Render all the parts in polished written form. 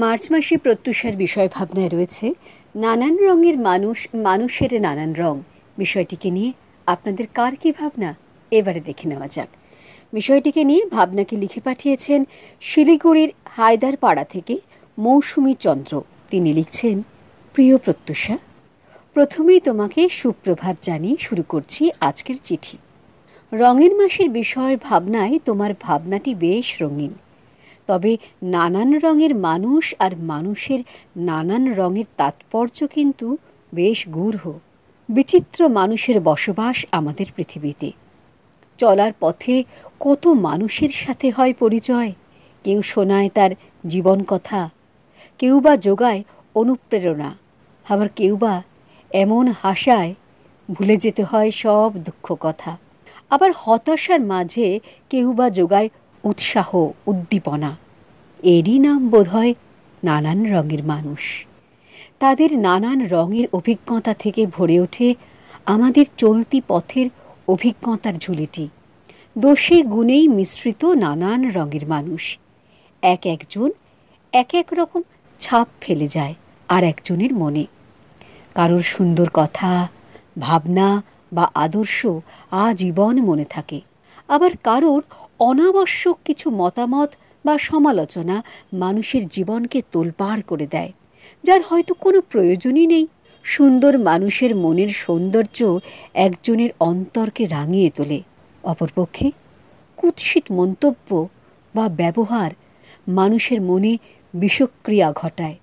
March মাসে প্রত্যুষার বিষয় ভাবনায় রয়েছে নানান রঙের মানুষ, মানুষের নানান রং। বিষয়টিকে নিয়ে আপনাদের কার কী ভাবনা এবারে দেখে নেওয়া যাক। বিষয়টিকে নিয়ে ভাবনাকে লিখে পাঠিয়েছেন শিলিগুড়ির হায়দারপাড়া থেকে মৌসুমী চন্দ্র। তিনি লিখছেন, প্রিয় প্রত্যুষা, প্রথমেই তোমাকে সুপ্রভাত জানিয়ে শুরু করছি আজকের চিঠি। রঙের মাসের বিষয় ভাবনায় তোমার ভাবনাটি বেশ রঙিন। তবে নানান রঙের মানুষ আর মানুষের নানান রঙের তাৎপর্য কিন্তু বেশ গূঢ়। বিচিত্র মানুষের বসবাস আমাদের পৃথিবীতে। চলার পথে কত মানুষের সাথে হয় পরিচয়। কেউ শোনায় তার জীবন কথা, কেউ বা যোগায় অনুপ্রেরণা, আবার কেউ বা এমন হাসায় ভুলে যেতে হয় সব দুঃখ কথা। আবার হতাশার মাঝে কেউ বা যোগায় উৎসাহ, উদ্দীপনা। এরই নাম বোধহয় নানান রঙের মানুষ। তাদের নানান রঙের অভিজ্ঞতা থেকে ভরে ওঠে আমাদের চলতি পথের অভিজ্ঞতার ঝুলিটি। দোষে গুণেই মিশ্রিত নানান রঙের মানুষ। একজন এক এক রকম ছাপ ফেলে যায় আর একজনের মনে। কারোর সুন্দর কথা, ভাবনা বা আদর্শ আজীবন মনে থাকে। আবার কারোর অনাবশ্যক কিছু মতামত বা সমালোচনা মানুষের জীবনকে তোলপাড় করে দেয়, যার হয়তো কোনো প্রয়োজনই নেই। সুন্দর মানুষের মনের সৌন্দর্য একজনের অন্তরকে রাঙিয়ে তোলে। অপরপক্ষে কুৎসিত মন্তব্য বা ব্যবহার মানুষের মনে বিষক্রিয়া ঘটায়।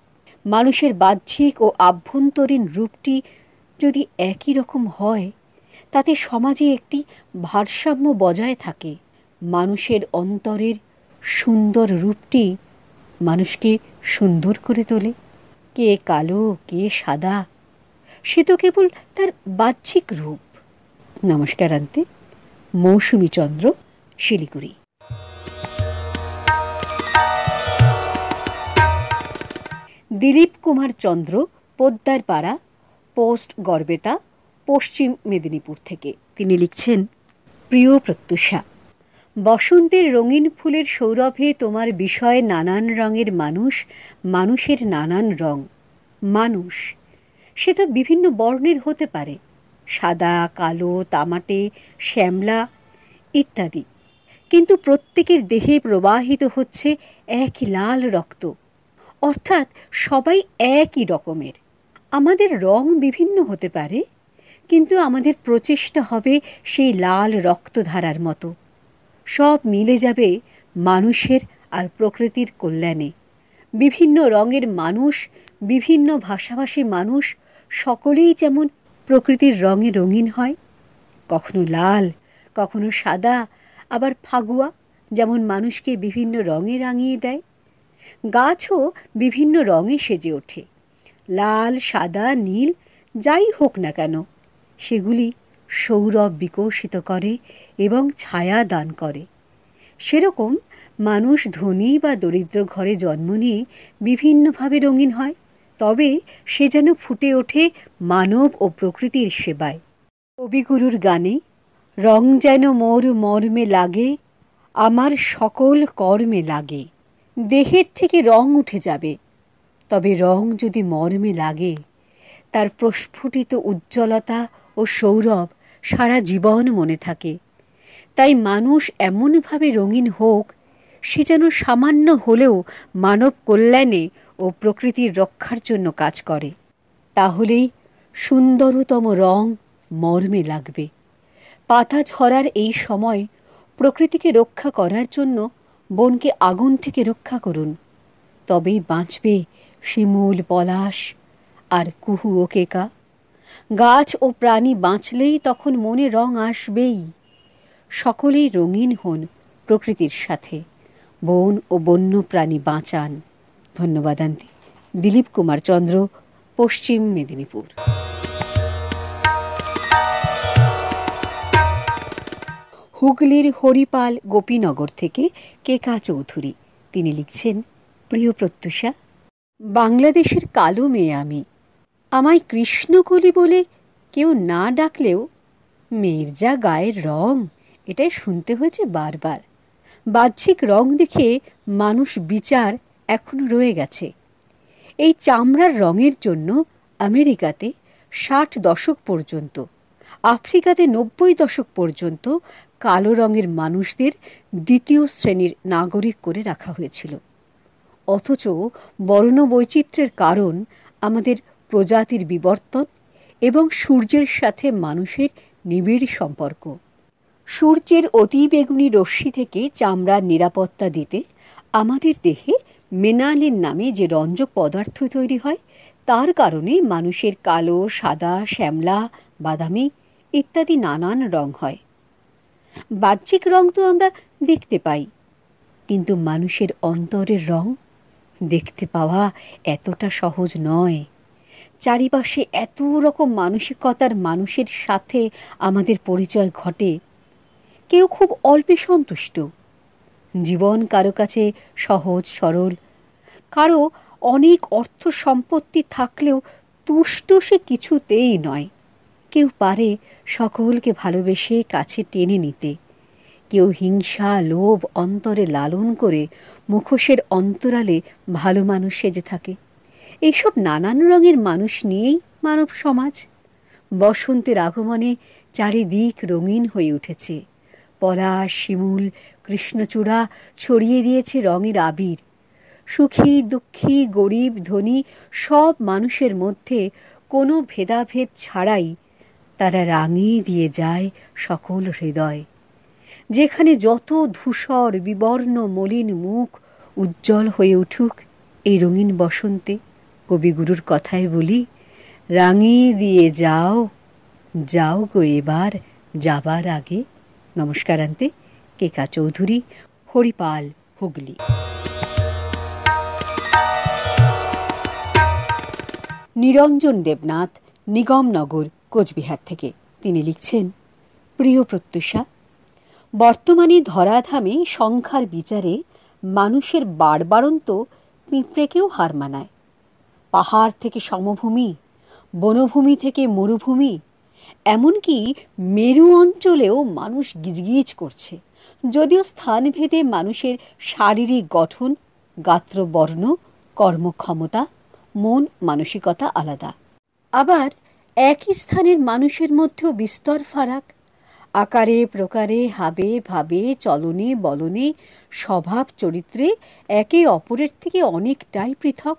মানুষের বাহ্যিক ও আভ্যন্তরীণ রূপটি যদি একই রকম হয়, তাতে সমাজে একটি ভারসাম্য বজায় থাকে। মানুষের অন্তরের সুন্দর রূপটি মানুষকে সুন্দর করে তোলে। কে কালো, কে সাদা, সে তো কেবল তার বাহ্যিক রূপ। নমস্কার আন্তে, মৌসুমী চন্দ্র, শিলিগুড়ি। দিলীপ কুমার চন্দ্র, পোদ্দারপাড়া, পোস্ট গড়বেতা, পশ্চিম মেদিনীপুর থেকে। তিনি লিখছেন, প্রিয় প্রত্যুষা, বসন্তের রঙিন ফুলের সৌরভে তোমার বিষয়ে নানান রঙের মানুষ, মানুষের নানান রং। মানুষ সে তো বিভিন্ন বর্ণের হতে পারে, সাদা, কালো, তামাটে, শ্যামলা ইত্যাদি, কিন্তু প্রত্যেকের দেহে প্রবাহিত হচ্ছে একই লাল রক্ত, অর্থাৎ সবাই একই রকমের। আমাদের রং বিভিন্ন হতে পারে, কিন্তু আমাদের প্রচেষ্টা হবে সেই লাল রক্তধারার মতো। সব মিলে যাবে মানুষের আর প্রকৃতির কল্যাণে। বিভিন্ন রঙের মানুষ, বিভিন্ন ভাষাভাষী মানুষ সকলেই যেমন প্রকৃতির রঙে রঙিন হয়, কখনো লাল, কখনো সাদা, আবার ফাগুয়া যেমন মানুষকে বিভিন্ন রঙে রাঙিয়ে দেয়। গাছও বিভিন্ন রঙে সেজে ওঠে। লাল, সাদা, নীল যাই হোক না কেন, সেগুলি সৌরভ বিকশিত করে এবং ছায়া দান করে। সেরকম মানুষ ধনী বা দরিদ্র ঘরে জন্ম নিয়ে বিভিন্নভাবে রঙিন হয়, তবে সে যেন ফুটে ওঠে মানব ও প্রকৃতির সেবায়। কবিগুরুর গানে, রং যেন মোর মর্মে লাগে, আমার সকল কর্মে লাগে। দেহের থেকে রং উঠে যাবে, তবে রং যদি মর্মে লাগে, তার প্রস্ফুটিত উজ্জ্বলতা ও সৌরভ সারা জীবন মনে থাকে। তাই মানুষ এমনভাবে রঙিন হোক, সে যেন সামান্য হলেও মানব কল্যাণে ও প্রকৃতির রক্ষার জন্য কাজ করে। তাহলেই সুন্দরতম রং মর্মে লাগবে। পাতা ঝরার এই সময় প্রকৃতিকে রক্ষা করার জন্য বনকে আগুন থেকে রক্ষা করুন, তবেই বাঁচবে শিমুল, পলাশ আর কুহু ও কেকা। গাছ ও প্রাণী বাঁচলেই তখন মনে রং আসবেই। সকলেই রঙিন হন প্রকৃতির সাথে, বন ও বন্য প্রাণী বাঁচান। ধন্যবাদ আন্টি। দিলীপ কুমার চন্দ্র, পশ্চিম মেদিনীপুর। হুগলির হরিপাল গোপীনগর থেকে কেকা চৌধুরী। তিনি লিখছেন, প্রিয় প্রত্যুষা, বাংলাদেশের কালো মেয়ে আমি। আমায় কৃষ্ণকলি বলে কেউ না ডাকলেও মেয়ের যা গায়ের রং, এটাই শুনতে হয়েছে বারবার। বাহ্যিক রং দেখে মানুষ বিচার এখনো রয়ে গেছে। এই চামড়ার রঙের জন্য আমেরিকাতে 60 দশক পর্যন্ত, আফ্রিকাতে 90 দশক পর্যন্ত কালো রঙের মানুষদের দ্বিতীয় শ্রেণীর নাগরিক করে রাখা হয়েছিল। অথচ বর্ণবৈচিত্র্যের কারণ আমাদের প্রজাতির বিবর্তন এবং সূর্যের সাথে মানুষের নিবিড় সম্পর্ক। সূর্যের অতিবেগুনি রশ্মি থেকে চামড়ার নিরাপত্তা দিতে আমাদের দেহে মেলানিন নামে যে রঞ্জক পদার্থ তৈরি হয়, তার কারণে মানুষের কালো, সাদা, শ্যামলা, বাদামি ইত্যাদি নানান রং হয়। বাহ্যিক রং তো আমরা দেখতে পাই, কিন্তু মানুষের অন্তরের রং দেখতে পাওয়া এতটা সহজ নয়। চারিপাশে এত রকম মানসিকতার মানুষের সাথে আমাদের পরিচয় ঘটে। কেউ খুব অল্পে সন্তুষ্ট, জীবন কারো কাছে সহজ সরল, কারো অনেক অর্থ সম্পত্তি থাকলেও তুষ্ট সে কিছুতেই নয়। কেউ পারে সকলকে ভালোবেসে কাছে টেনে নিতে, কেউ হিংসা লোভ অন্তরে লালন করে মুখোশের অন্তরালে ভালো মানুষ সেজে থাকে। এইসব নানান রঙের মানুষ নিয়েই মানব সমাজ। বসন্তের আগমনে চারিদিক রঙিন হয়ে উঠেছে। পলাশ, শিমুল, কৃষ্ণচূড়া ছড়িয়ে দিয়েছে রঙের আবির। সুখী দুঃখী, গরিব ধনী সব মানুষের মধ্যে কোনো ভেদাভেদ ছাড়াই তারা রাঙিয়ে দিয়ে যায় সকল হৃদয়। যেখানে যত ধূসর বিবর্ণ মলিন মুখ উজ্জ্বল হয়ে উঠুক এই রঙিন বসন্তে, কবিগুরুর কথায় বলি, রাঙিয়ে দিয়ে যাও, যাও গো এবার যাবার আগে। নমস্কারান্তে, কেকা চৌধুরী, হরিপাল, হুগলি। নিরঞ্জন দেবনাথ, নিগমনগর, কোচবিহার থেকে তিনি লিখছেন, প্রিয় প্রত্যুষা, বর্তমানে ধরাধামে সংখ্যার বিচারে মানুষের বাড়বাড়ন্ত পিঁপড়েকেও হার মানায়। পাহাড় থেকে সমভূমি, বনভূমি থেকে মরুভূমি, এমনকি মেরু অঞ্চলেও মানুষ গিজগিজ করছে। যদিও স্থানভেদে মানুষের শারীরিক গঠন, গাত্রবর্ণ, কর্মক্ষমতা, মন মানসিকতা আলাদা। আবার একই স্থানের মানুষের মধ্যেও বিস্তর ফারাক। আকারে প্রকারে, হাবে ভাবে, চলনে বলনে, স্বভাব চরিত্রে একে অপরের থেকে অনেকটাই পৃথক।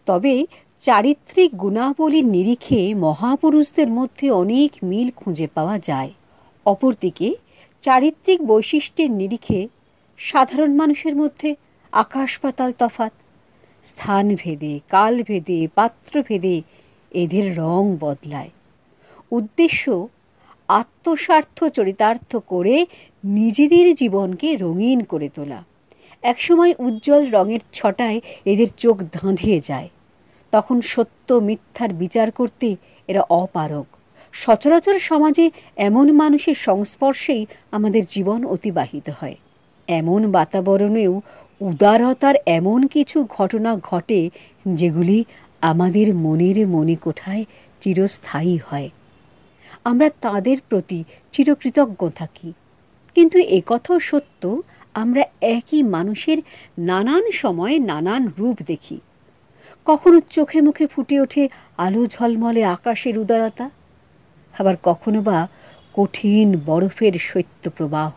তবে চারিত্রিক গুণাবলীর নিরিখে মহাপুরুষদের মধ্যে অনেক মিল খুঁজে পাওয়া যায়। অপরদিকে চারিত্রিক বৈশিষ্ট্যের নিরিখে সাধারণ মানুষের মধ্যে আকাশ পাতাল তফাৎ। স্থানভেদে, কালভেদে, পাত্রভেদে এদের রং বদলায়। উদ্দেশ্য আত্মস্বার্থ চরিতার্থ করে নিজেদের জীবনকে রঙিন করে তোলা। একসময় উজ্জ্বল রঙের ছটায় এদের চোখ ধাঁধিয়ে যায়। তখন সত্য মিথ্যার বিচার করতে এরা অপারগ। সচরাচর সমাজে এমন মানুষের সংস্পর্শেই আমাদের জীবন অতিবাহিত হয়। এমন বাতাবরণেও উদারতার এমন কিছু ঘটনা ঘটে যেগুলি আমাদের মনের মণিকোঠায় চিরস্থায়ী হয়। আমরা তাদের প্রতি চিরকৃতজ্ঞ থাকি। কিন্তু একথাও সত্য, আমরা একই মানুষের নানান সময়ে নানান রূপ দেখি। কখনো চোখে মুখে ফুটে ওঠে আলো ঝলমলে আকাশের উদারতা, আবার কখনো বা কঠিন বরফের শৈত্যপ্রবাহ।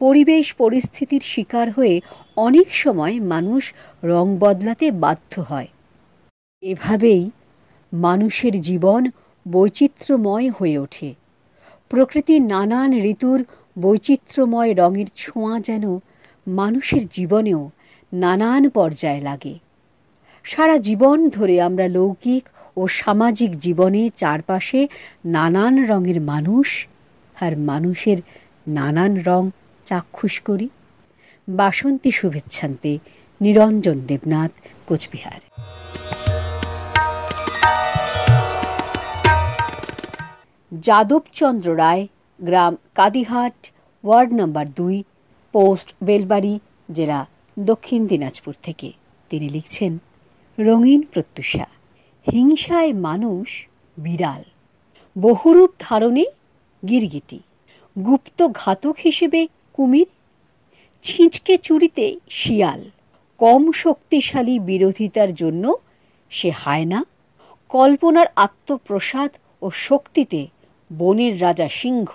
পরিবেশ পরিস্থিতির শিকার হয়ে অনেক সময় মানুষ রং বদলাতে বাধ্য হয়। এভাবেই মানুষের জীবন বৈচিত্র্যময় হয়ে ওঠে। প্রকৃতির নানান ঋতুর বৈচিত্র্যময় রঙের ছোঁয়া যেন মানুষের জীবনেও নানান পর্যায়ে লাগে। সারা জীবন ধরে আমরা লৌকিক ও সামাজিক জীবনে চারপাশে নানান রঙের মানুষ আর মানুষের নানান রং চাক্ষুষ করি। বাসন্তী শুভেচ্ছান্তে, নিরঞ্জন দেবনাথ, কোচবিহার। যাদবচন্দ্র রায়, গ্রাম Kadihat, ward number 2, post Belbari, জেলা দক্ষিণ দিনাজপুর থেকে তিনি লিখছেন, রঙিন প্রত্যুষা, হিংসায় মানুষ বিড়াল, বহুরূপ ধারণে গিরগিটি, গুপ্ত ঘাতক হিসেবে কুমির, ছিঁচকে চুরিতে শিয়াল, কম শক্তিশালী বিরোধিতার জন্য সে হায়না, কল্পনার আত্মপ্রসাদ ও শক্তিতে বনের রাজা সিংহ,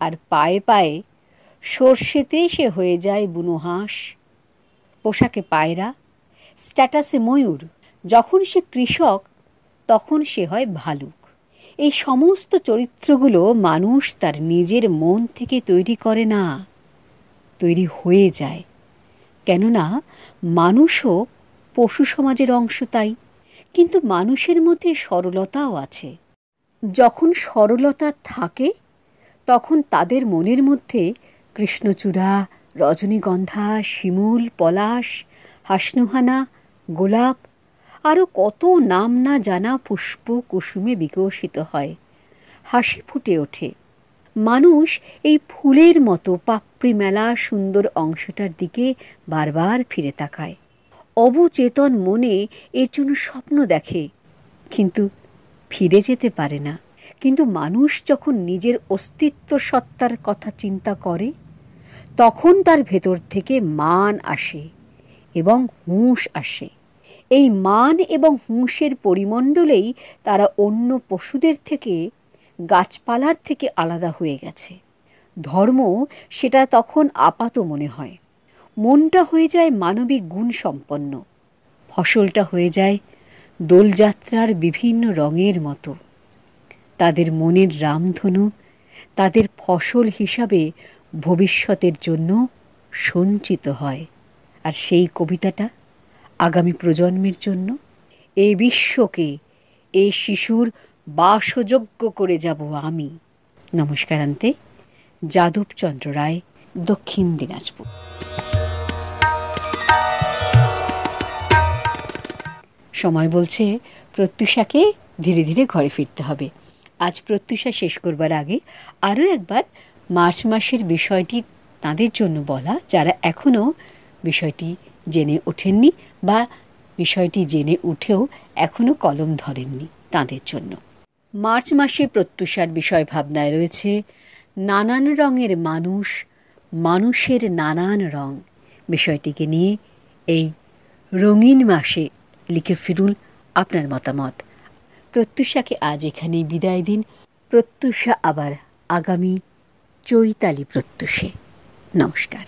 আর পায়ে পায়ে সর্ষেতে সে হয়ে যায় বুনো হাঁস, পোশাকে পায়রা, স্ট্যাটাসে ময়ূর। যখন সে কৃষক তখন সে হয় ভালুক। এই সমস্ত চরিত্রগুলো মানুষ তার নিজের মন থেকে তৈরি করে না, তৈরি হয়ে যায়। কেননা মানুষও পশু সমাজের অংশ, তাই। কিন্তু মানুষের মধ্যে সরলতাও আছে। যখন সরলতা থাকে তখন তাদের মনের মধ্যে কৃষ্ণচূড়া, রজনীগন্ধা, শিমুল, পলাশ, হাসনুহানা, গোলাপ, আরও কত নাম না জানা পুষ্প কুসুমে বিকশিত হয়, হাসি ফুটে ওঠে। মানুষ এই ফুলের মতো পাপড়ি মেলা সুন্দর অংশটার দিকে বারবার ফিরে তাকায়। অবচেতন মনে এর জন্য স্বপ্ন দেখে, কিন্তু ফিরে যেতে পারে না। কিন্তু মানুষ যখন নিজের অস্তিত্ব সত্তার কথা চিন্তা করে তখন তার ভেতর থেকে মান আসে এবং হুঁশ আসে। এই মান এবং হুঁশের পরিমণ্ডলেই তারা অন্য পশুদের থেকে, গাছপালার থেকে আলাদা হয়ে গেছে। ধর্ম সেটা তখন আপাত মনে হয়। মনটা হয়ে যায় মানবিক গুণ সম্পন্ন, ফসলটা হয়ে যায় দোলযাত্রার বিভিন্ন রঙের মতো। তাদের মনের রামধনু তাদের ফসল হিসাবে ভবিষ্যতের জন্য সঞ্চিত হয়। আর সেই কবিতাটা আগামী প্রজন্মের জন্য, এই বিশ্বকে এই শিশুর বাসযোগ্য করে যাব আমি। নমস্কারান্তে, যাদবচন্দ্র রায়, দক্ষিণ দিনাজপুর। সময় বলছে প্রত্যুষাকে ধীরে ধীরে ঘরে ফিরতে হবে। আজ প্রত্যুষা শেষ করবার আগে আরও একবার মার্চ মাসের বিষয়টি তাদের জন্য বলা, যারা এখনও বিষয়টি জেনে ওঠেননি বা বিষয়টি জেনে উঠেও এখনও কলম ধরেননি, তাদের জন্য। মার্চ মাসে প্রত্যুষার বিষয় ভাবনায় রয়েছে নানান রঙের মানুষ, মানুষের নানান রং। বিষয়টিকে নিয়ে এই রঙিন মাসে লিখে ফিরুন আপনার মতামত। প্রত্যুষাকে আজ এখানেই বিদায় দিন। প্রত্যুষা আবার আগামী চৈতালি প্রত্যুষে। নমস্কার।